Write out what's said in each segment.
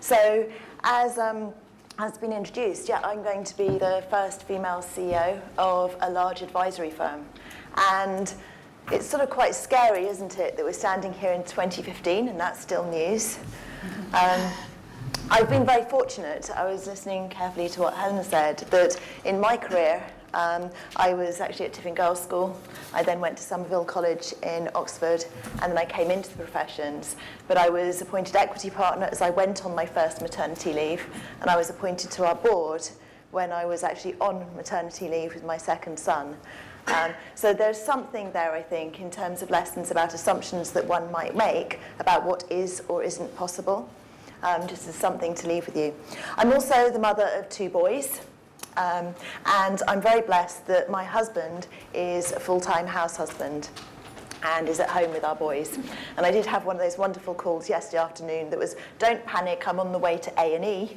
So as been introduced, yeah, I'm going to be the first female CEO of a large advisory firm. And it's sort of quite scary, isn't it, that we're standing here in 2015 and that's still news. I've been very fortunate. I was listening carefully to what Helen said, that in my career, I was actually at Tiffin Girls' School. I then went to Somerville College in Oxford, and then I came into the professions. But I was appointed equity partner as I went on my first maternity leave, and I was appointed to our board when I was actually on maternity leave with my second son. So there's something there, I think, in terms of lessons about assumptions that one might make about what is or isn't possible, just as something to leave with you. I'm also the mother of 2 boys. And I'm very blessed that my husband is a full-time house husband and is at home with our boys. And I did have one of those wonderful calls yesterday afternoon that was, don't panic, I'm on the way to A&E.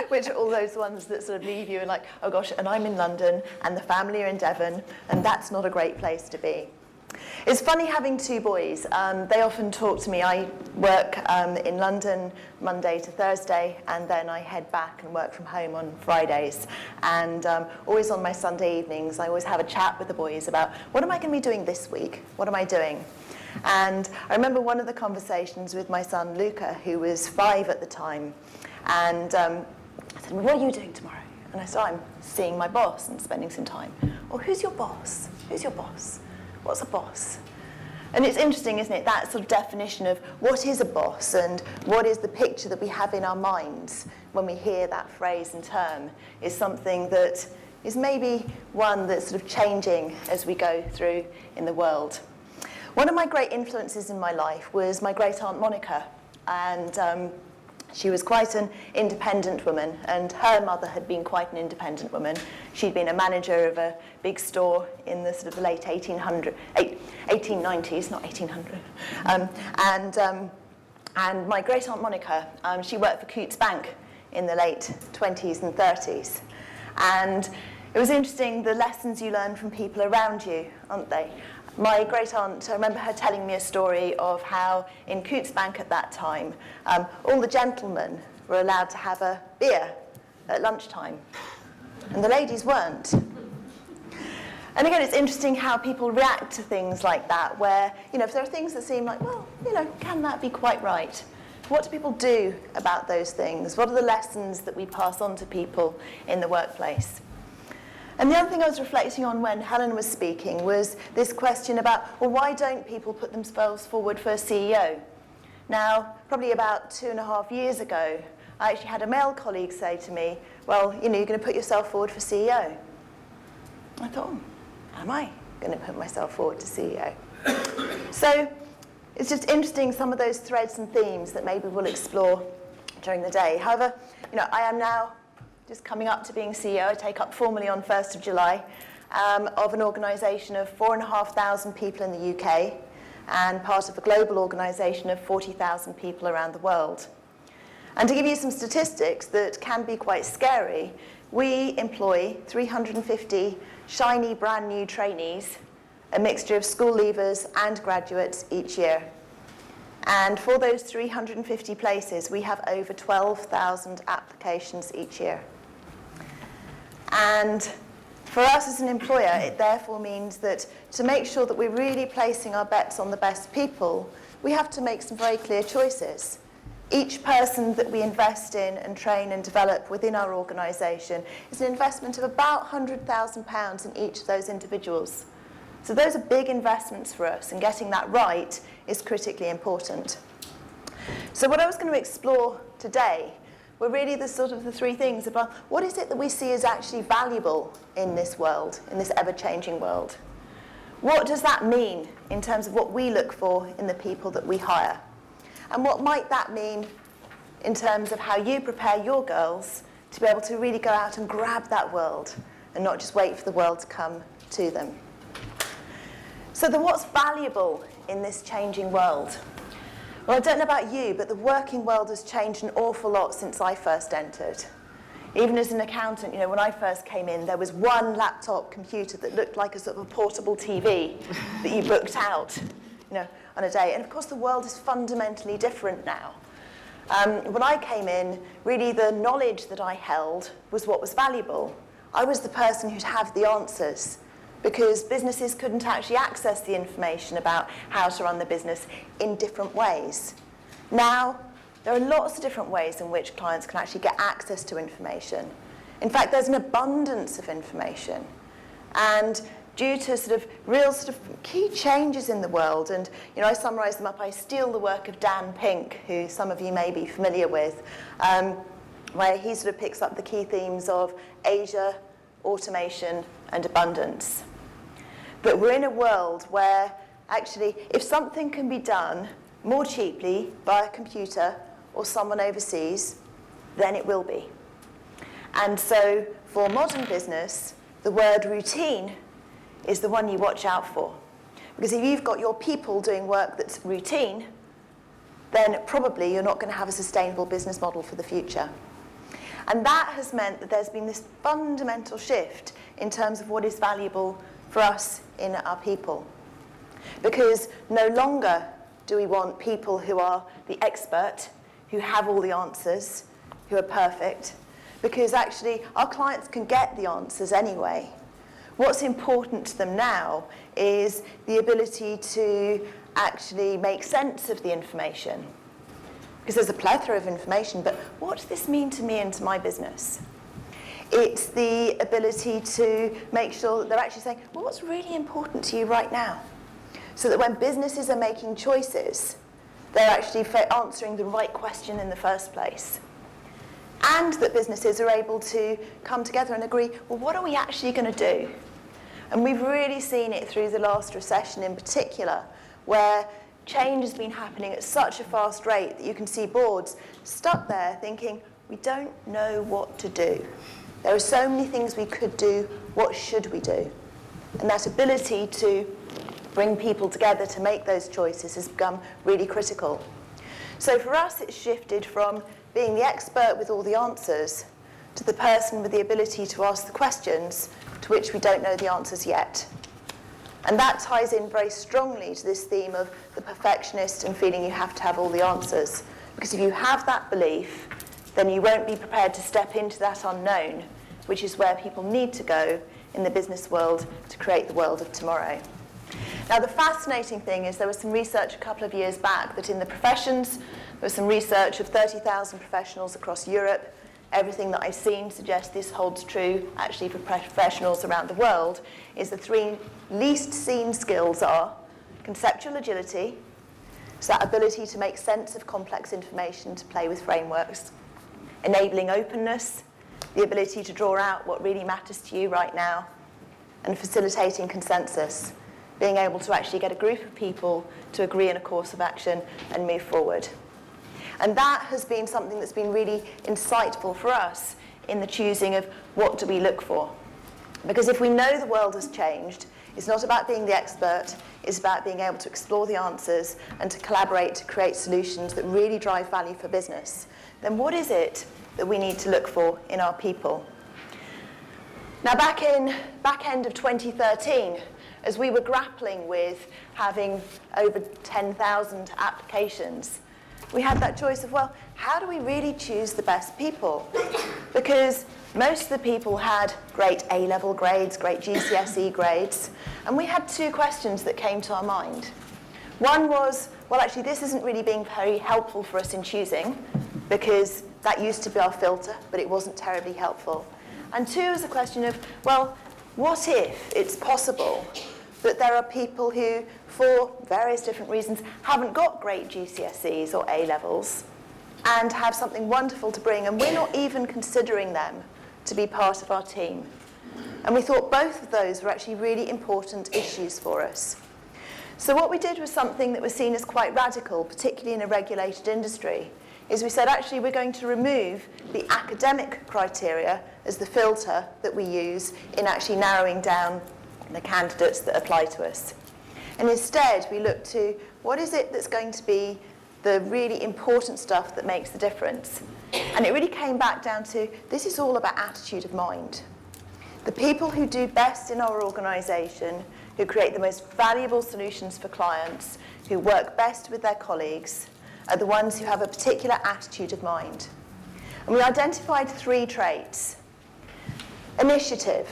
Which are all those ones that sort of leave you and like, oh gosh, and I'm in London and the family are in Devon, and that's not a great place to be. It's funny having 2 boys. They often talk to me. I work in London Monday to Thursday, and then I head back and work from home on Fridays. And always on my Sunday evenings, I always have a chat with the boys about, what am I going to be doing this week? What am I doing? And I remember one of the conversations with my son, Luca, who was 5 at the time. And I said, what are you doing tomorrow? And I said, I'm seeing my boss and spending some time. Well, who's your boss? Who's your boss? What's a boss? And it's interesting, isn't it, that sort of definition of what is a boss and what is the picture that we have in our minds when we hear that phrase and term is something that is maybe one that's sort of changing as we go through in the world. One of my great influences in my life was my great-aunt Monica, and she was quite an independent woman, and her mother had been quite an independent woman. She'd been a manager of a big store in the sort of the late 1890s, not 1800. And my great-aunt Monica, she worked for Coutts Bank in the late 20s and 30s. And it was interesting, the lessons you learn from people around you, aren't they? My great-aunt, I remember her telling me a story of how in Coutts Bank at that time, all the gentlemen were allowed to have a beer at lunchtime, and the ladies weren't. And again, it's interesting how people react to things like that, where, if there are things that seem like, well, can that be quite right? What do people do about those things? What are the lessons that we pass on to people in the workplace? And the other thing I was reflecting on when Helen was speaking was this question about, well, why don't people put themselves forward for a CEO? Now, probably about 2.5 years ago, I actually had a male colleague say to me, well, you're going to put yourself forward for CEO. I thought, am I going to put myself forward to CEO? So it's just interesting, some of those threads and themes that maybe we'll explore during the day. However, I am now just coming up to being CEO. I take up formally on 1st of July of an organisation of 4,500 people in the UK and part of a global organisation of 40,000 people around the world. And to give you some statistics that can be quite scary, we employ 350 shiny brand new trainees, a mixture of school leavers and graduates each year. And for those 350 places, we have over 12,000 applications each year. And for us as an employer, it therefore means that to make sure that we're really placing our bets on the best people, we have to make some very clear choices. Each person that we invest in and train and develop within our organisation is an investment of about £100,000 in each of those individuals. So those are big investments for us, and getting that right is critically important. So what I was going to explore today were really the 3 things about what is it that we see as actually valuable in this world, in this ever-changing world. What does that mean in terms of what we look for in the people that we hire? And what might that mean in terms of how you prepare your girls to be able to really go out and grab that world and not just wait for the world to come to them? So then what's valuable in this changing world? Well, I don't know about you, but the working world has changed an awful lot since I first entered. Even as an accountant, when I first came in, there was one laptop computer that looked like a sort of a portable TV that you booked out, on a day. And of course, the world is fundamentally different now. When I came in, really the knowledge that I held was what was valuable. I was the person who'd have the answers, because businesses couldn't actually access the information about how to run the business in different ways. Now, there are lots of different ways in which clients can actually get access to information. In fact, there's an abundance of information. And due to real key changes in the world, and I summarise them up, I steal the work of Dan Pink, who some of you may be familiar with, where he picks up the key themes of Asia, automation, and abundance. But we're in a world where actually, if something can be done more cheaply by a computer or someone overseas, then it will be. And so for modern business, the word routine is the one you watch out for. Because if you've got your people doing work that's routine, then probably you're not going to have a sustainable business model for the future. And that has meant that there's been this fundamental shift in terms of what is valuable for us in our people. Because no longer do we want people who are the expert, who have all the answers, who are perfect, because actually our clients can get the answers anyway. What's important to them now is the ability to actually make sense of the information. Because there's a plethora of information, but what does this mean to me and to my business? It's the ability to make sure that they're actually saying, well, what's really important to you right now? So that when businesses are making choices, they're actually answering the right question in the first place. And that businesses are able to come together and agree, well, what are we actually going to do? And we've really seen it through the last recession in particular, where change has been happening at such a fast rate that you can see boards stuck there thinking, we don't know what to do. There are so many things we could do, what should we do? And that ability to bring people together to make those choices has become really critical. So for us, it's shifted from being the expert with all the answers to the person with the ability to ask the questions to which we don't know the answers yet. And that ties in very strongly to this theme of the perfectionist and feeling you have to have all the answers. Because if you have that belief, then you won't be prepared to step into that unknown, which is where people need to go in the business world to create the world of tomorrow. Now, the fascinating thing is there was some research a couple of years back that in the professions, there was some research of 30,000 professionals across Europe. Everything that I've seen suggests this holds true actually for professionals around the world, is the three least seen skills are conceptual agility, so that ability to make sense of complex information, to play with frameworks, enabling openness, the ability to draw out what really matters to you right now, and facilitating consensus, being able to actually get a group of people to agree on a course of action and move forward. And that has been something that's been really insightful for us in the choosing of what do we look for. Because if we know the world has changed, it's not about being the expert, it's about being able to explore the answers and to collaborate to create solutions that really drive value for business. Then what is it that we need to look for in our people? Now, back end of 2013, as we were grappling with having over 10,000 applications, we had that choice of, well, how do we really choose the best people? Because most of the people had great A-level grades, great GCSE grades, and we had two questions that came to our mind. One was, well, actually, this isn't really being very helpful for us in choosing, because that used to be our filter, but it wasn't terribly helpful. And two is a question of, well, what if it's possible that there are people who, for various different reasons, haven't got great GCSEs or A-levels and have something wonderful to bring, and we're not even considering them to be part of our team. And we thought both of those were actually really important issues for us. So what we did was something that was seen as quite radical, particularly in a regulated industry, is we said, actually, we're going to remove the academic criteria as the filter that we use in actually narrowing down the candidates that apply to us. And instead, we look to what is it that's going to be the really important stuff that makes the difference. And it really came back down to, this is all about attitude of mind. The people who do best in our organisation, who create the most valuable solutions for clients, who work best with their colleagues, are the ones who have a particular attitude of mind. And we identified 3 traits. Initiative.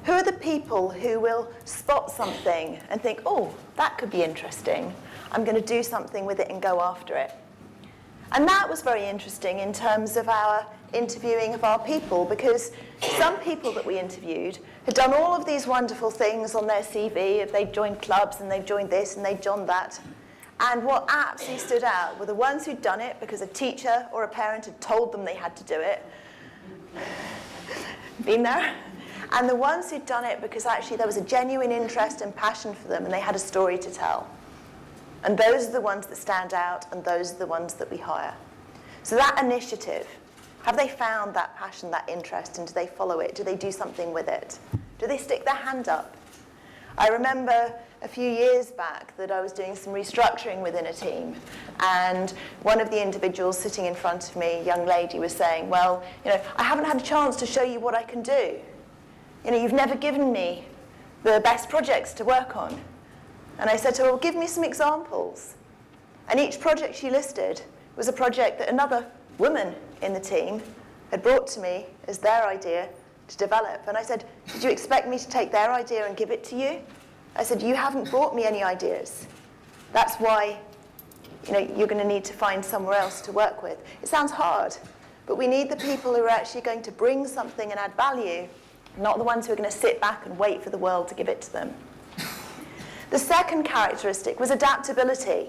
Who are the people who will spot something and think, oh, that could be interesting. I'm going to do something with it and go after it. And that was very interesting in terms of our interviewing of our people, because some people that we interviewed had done all of these wonderful things on their CV, if they'd joined clubs and they've joined this and they've joined that. And what absolutely stood out were the ones who'd done it because a teacher or a parent had told them they had to do it. Been there? And the ones who'd done it because actually there was a genuine interest and passion for them and they had a story to tell. And those are the ones that stand out, and those are the ones that we hire. So that initiative, have they found that passion, that interest, and do they follow it? Do they do something with it? Do they stick their hand up? I remember a few years back that I was doing some restructuring within a team, and one of the individuals sitting in front of me, a young lady, was saying, well, I haven't had a chance to show you what I can do. You've never given me the best projects to work on. And I said to her, well, give me some examples. And each project she listed was a project that another woman in the team had brought to me as their idea to develop. And I said, did you expect me to take their idea and give it to you? I said, you haven't brought me any ideas. That's why you're going to need to find somewhere else to work with. It sounds hard, but we need the people who are actually going to bring something and add value, not the ones who are going to sit back and wait for the world to give it to them. The second characteristic was adaptability.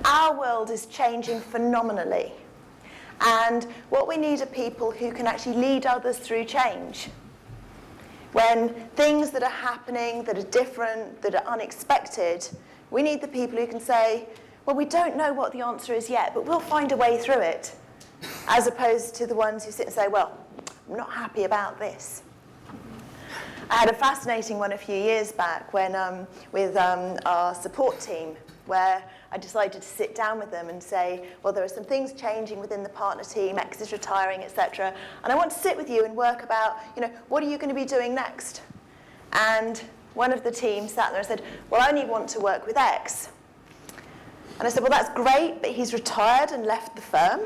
Our world is changing phenomenally. And what we need are people who can actually lead others through change. When things that are happening, that are different, that are unexpected, we need the people who can say, well, we don't know what the answer is yet, but we'll find a way through it. As opposed to the ones who sit and say, well, I'm not happy about this. I had a fascinating one a few years back when with our support team, where I decided to sit down with them and say, well, there are some things changing within the partner team, X is retiring, etc. And I want to sit with you and work about, what are you going to be doing next? And one of the team sat there and said, well, I only want to work with X. And I said, well, that's great, but he's retired and left the firm.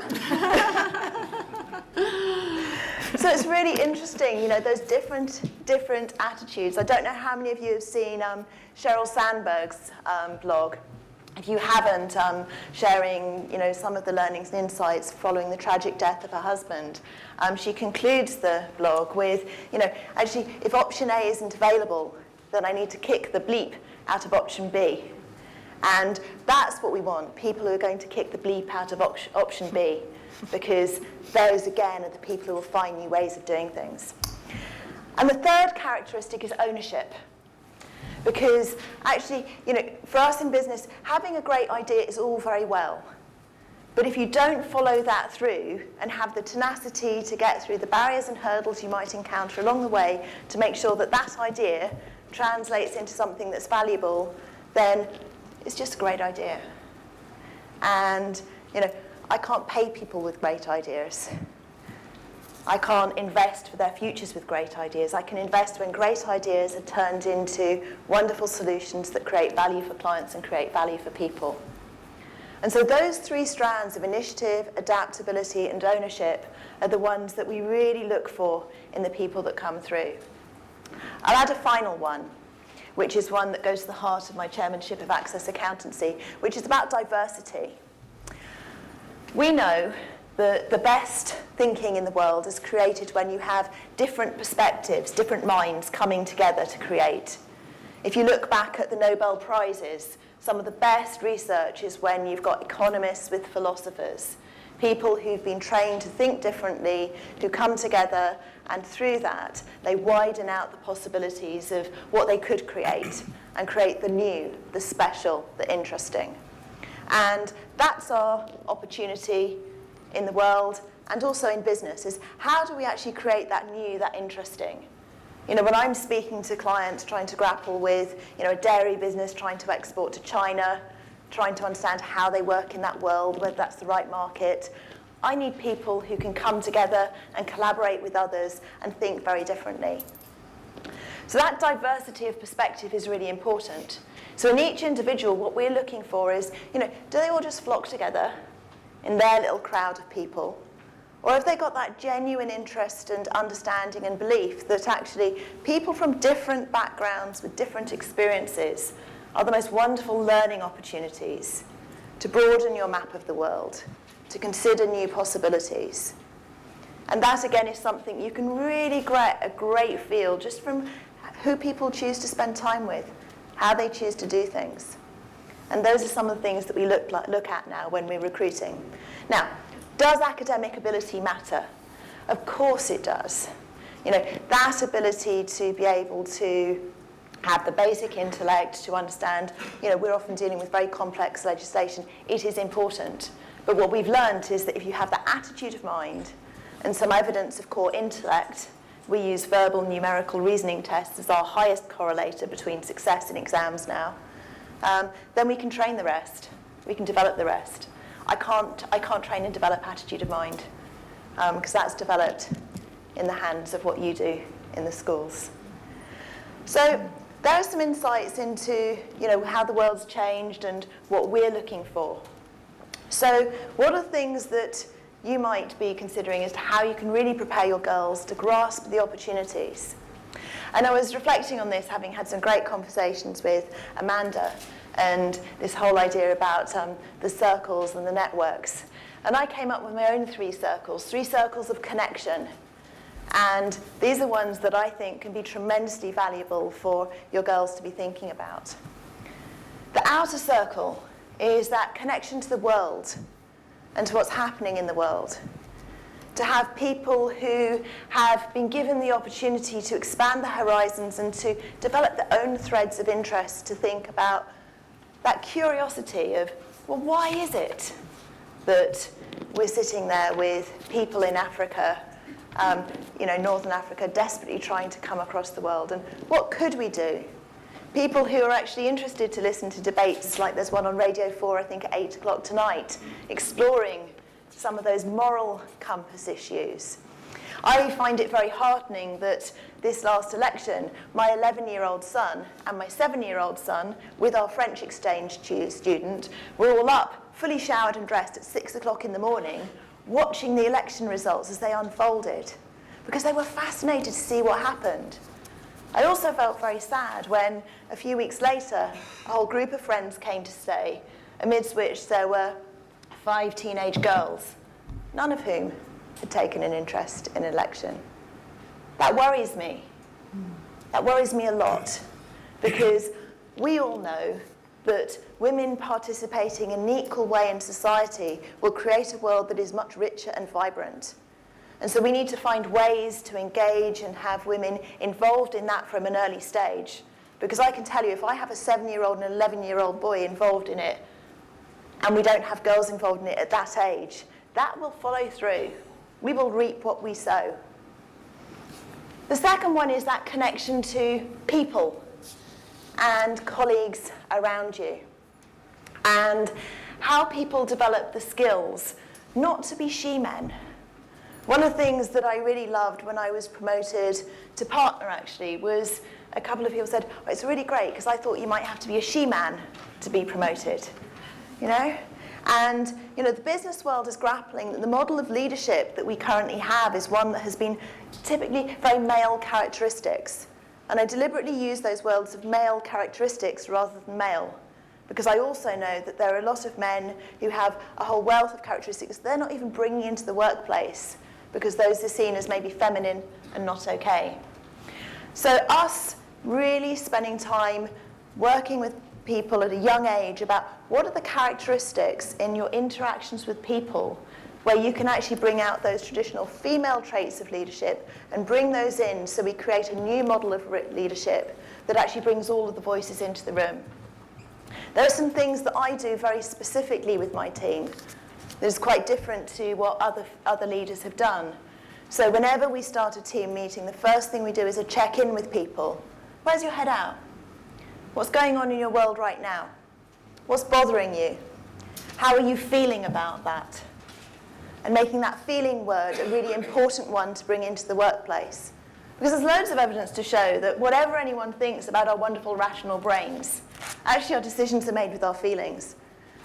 So it's really interesting, those different attitudes. I don't know how many of you have seen Sheryl Sandberg's blog. If you haven't, sharing some of the learnings and insights following the tragic death of her husband, she concludes the blog with, actually, if option A isn't available, then I need to kick the bleep out of option B. And that's what we want, people who are going to kick the bleep out of option B, because those, again, are the people who will find new ways of doing things. And the third characteristic is ownership. Because actually, for us in business, having a great idea is all very well. But if you don't follow that through and have the tenacity to get through the barriers and hurdles you might encounter along the way to make sure that that idea translates into something that's valuable, then it's just a great idea. And, I can't pay people with great ideas. I can't invest for their futures with great ideas. I can invest when great ideas are turned into wonderful solutions that create value for clients and create value for people. And so those 3 strands of initiative, adaptability, and ownership are the ones that we really look for in the people that come through. I'll add a final one, which is one that goes to the heart of my chairmanship of Access Accountancy, which is about diversity. We know that the best thinking in the world is created when you have different perspectives, different minds coming together to create. If you look back at the Nobel Prizes, some of the best research is when you've got economists with philosophers, people who've been trained to think differently, who come together, and through that, they widen out the possibilities of what they could create and create the new, the special, the interesting. And that's our opportunity in the world and also in business, is how do we actually create that new, that interesting? When I'm speaking to clients trying to grapple with, a dairy business trying to export to China, trying to understand how they work in that world, whether that's the right market, I need people who can come together and collaborate with others and think very differently. So that diversity of perspective is really important. So in each individual, what we're looking for is, do they all just flock together in their little crowd of people? Or have they got that genuine interest and understanding and belief that actually people from different backgrounds with different experiences are the most wonderful learning opportunities to broaden your map of the world, to consider new possibilities? And that, again, is something you can really get a great feel just from who people choose to spend time with, how they choose to do things. And those are some of the things that we look at now when we're recruiting. Now, does academic ability matter? Of course it does. That ability to be able to have the basic intellect, to understand, we're often dealing with very complex legislation. It is important. But what we've learned is that if you have the attitude of mind and some evidence of core intellect, we use verbal numerical reasoning tests as our highest correlator between success in exams now, then we can train the rest. We can develop the rest. I can't train and develop attitude of mind because that's developed in the hands of what you do in the schools. So there are some insights into how the world's changed and what we're looking for. So what are things that you might be considering as to how you can really prepare your girls to grasp the opportunities? And I was reflecting on this, having had some great conversations with Amanda, and this whole idea about the circles and the networks. And I came up with my own 3 circles of connection. And these are ones that I think can be tremendously valuable for your girls to be thinking about. The outer circle is that connection to the world and to what's happening in the world. To have people who have been given the opportunity to expand the horizons and to develop their own threads of interest, to think about that curiosity of, well, why is it that we're sitting there with people in Africa, Northern Africa, desperately trying to come across the world, and what could we do? People who are actually interested to listen to debates, like there's one on Radio 4, I think at 8 o'clock tonight, exploring some of those moral compass issues. I find it very heartening that this last election, my 11-year-old son and my 7-year-old son, with our French exchange student, were all up, fully showered and dressed at 6 o'clock in the morning, watching the election results as they unfolded, because they were fascinated to see what happened. I also felt very sad when, a few weeks later, a whole group of friends came to stay, amidst which there were 5 teenage girls, none of whom had taken an interest in an election. That worries me. That worries me a lot, because we all know that women participating in an equal way in society will create a world that is much richer and vibrant. And so we need to find ways to engage and have women involved in that from an early stage. Because I can tell you, if I have a 7-year-old and an 11-year-old boy involved in it, and we don't have girls involved in it at that age, that will follow through. We will reap what we sow. The second one is that connection to people and colleagues around you, and how people develop the skills not to be she-men. One of the things that I really loved when I was promoted to partner, actually, was a couple of people said, oh, it's really great, because I thought you might have to be a she-man to be promoted, And, the business world is grappling that the model of leadership that we currently have is one that has been typically very male characteristics. And I deliberately use those words of male characteristics rather than male, because I also know that there are a lot of men who have a whole wealth of characteristics they're not even bringing into the workplace, because those are seen as maybe feminine and not okay. So us really spending time working with people at a young age about what are the characteristics in your interactions with people where you can actually bring out those traditional female traits of leadership and bring those in so we create a new model of leadership that actually brings all of the voices into the room. There are some things that I do very specifically with my team that is quite different to what other leaders have done. So whenever we start a team meeting, the first thing we do is a check-in with people. Where's your head out? What's going on in your world right now? What's bothering you? How are you feeling about that? And making that feeling word a really important one to bring into the workplace. Because there's loads of evidence to show that whatever anyone thinks about our wonderful rational brains, Actually, our decisions are made with our feelings.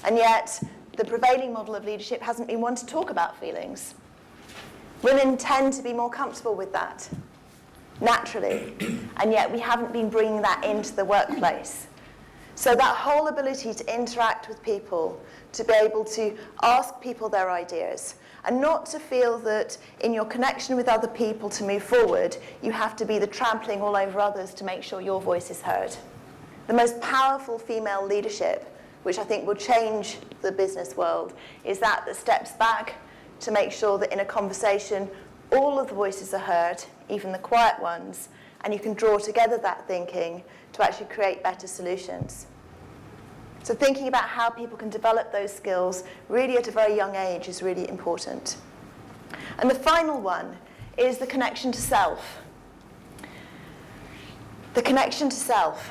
And yet, the prevailing model of leadership hasn't been one to talk about feelings. Women tend to be more comfortable with that, naturally, and yet we haven't been bringing that into the workplace. So that whole ability to interact with people, to be able to ask people their ideas, and not to feel that in your connection with other people to move forward, you have to be the trampling all over others to make sure your voice is heard. The most powerful female leadership, which I think will change the business world, is that steps back to make sure that in a conversation, all of the voices are heard, even the quiet ones, and you can draw together that thinking to actually create better solutions. So thinking about how people can develop those skills really at a very young age is really important. And the final one is the connection to self. The connection to self.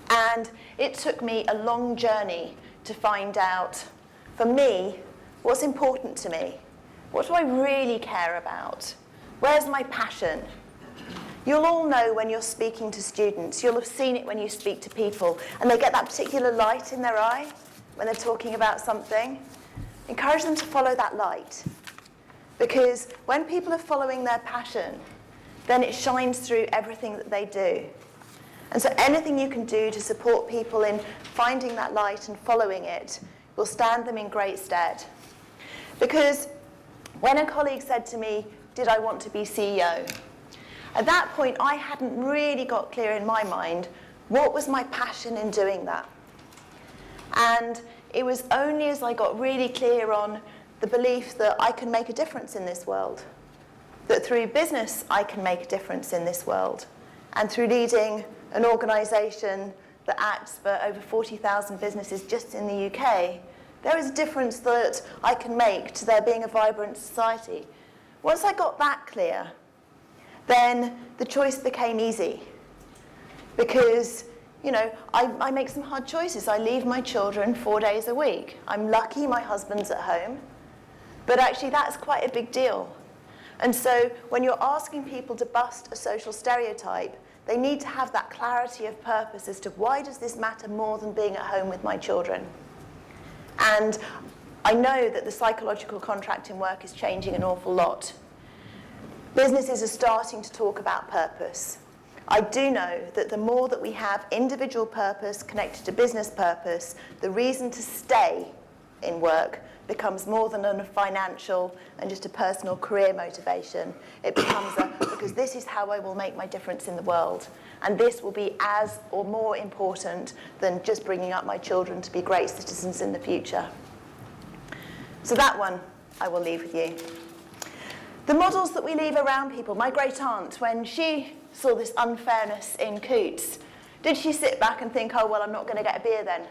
And it took me a long journey to find out, for me, what's important to me. What do I really care about? Where's my passion? You'll all know when you're speaking to students, you'll have seen it when you speak to people, and they get that particular light in their eye when they're talking about something. Encourage them to follow that light. Because when people are following their passion, then it shines through everything that they do. And so anything you can do to support people in finding that light and following it will stand them in great stead. Because when a colleague said to me, did I want to be CEO? At that point, I hadn't really got clear in my mind what was my passion in doing that. And it was only as I got really clear on the belief that I can make a difference in this world, that through business I can make a difference in this world, and through leading an organisation that acts for over 40,000 businesses just in the UK, there is a difference that I can make to there being a vibrant society. Once I got that clear, then the choice became easy. Because, you know, I make some hard choices. I leave my children 4 days a week. I'm lucky my husband's at home. But actually that's quite a big deal. And so when you're asking people to bust a social stereotype, they need to have that clarity of purpose as to why does this matter more than being at home with my children. And I know that the psychological contract in work is changing an awful lot. Businesses are starting to talk about purpose. I do know that the more that we have individual purpose connected to business purpose, the reason to stay in work becomes more than a financial and just a personal career motivation. It becomes because this is how I will make my difference in the world. And this will be as or more important than just bringing up my children to be great citizens in the future. So that one I will leave with you. The models that we leave around people, my great aunt, when she saw this unfairness in Coots, did she sit back and think, oh, well, I'm not going to get a beer then?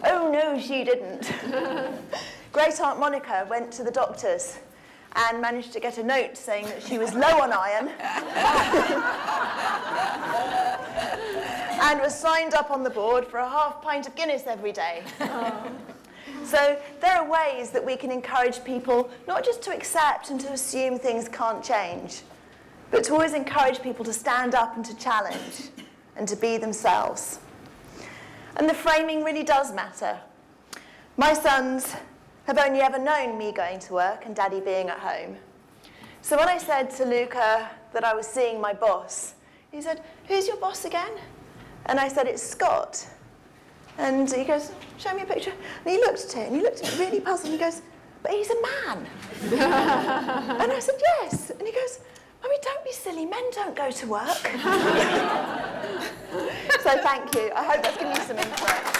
Oh, no, she didn't. Great Aunt Monica went to the doctors and managed to get a note saying that she was low on iron and was signed up on the board for a half pint of Guinness every day. So there are ways that we can encourage people not just to accept and to assume things can't change, but to always encourage people to stand up and to challenge and to be themselves. And the framing really does matter. My sons have only ever known me going to work and Daddy being at home. So when I said to Luca that I was seeing my boss, he said, who's your boss again? And I said, it's Scott. And he goes, show me a picture. And he looked at it, and he looked at it really puzzled, and he goes, but he's a man. And I said, yes. And he goes, Mummy, don't be silly, men don't go to work. So thank you. I hope that's given you some insight.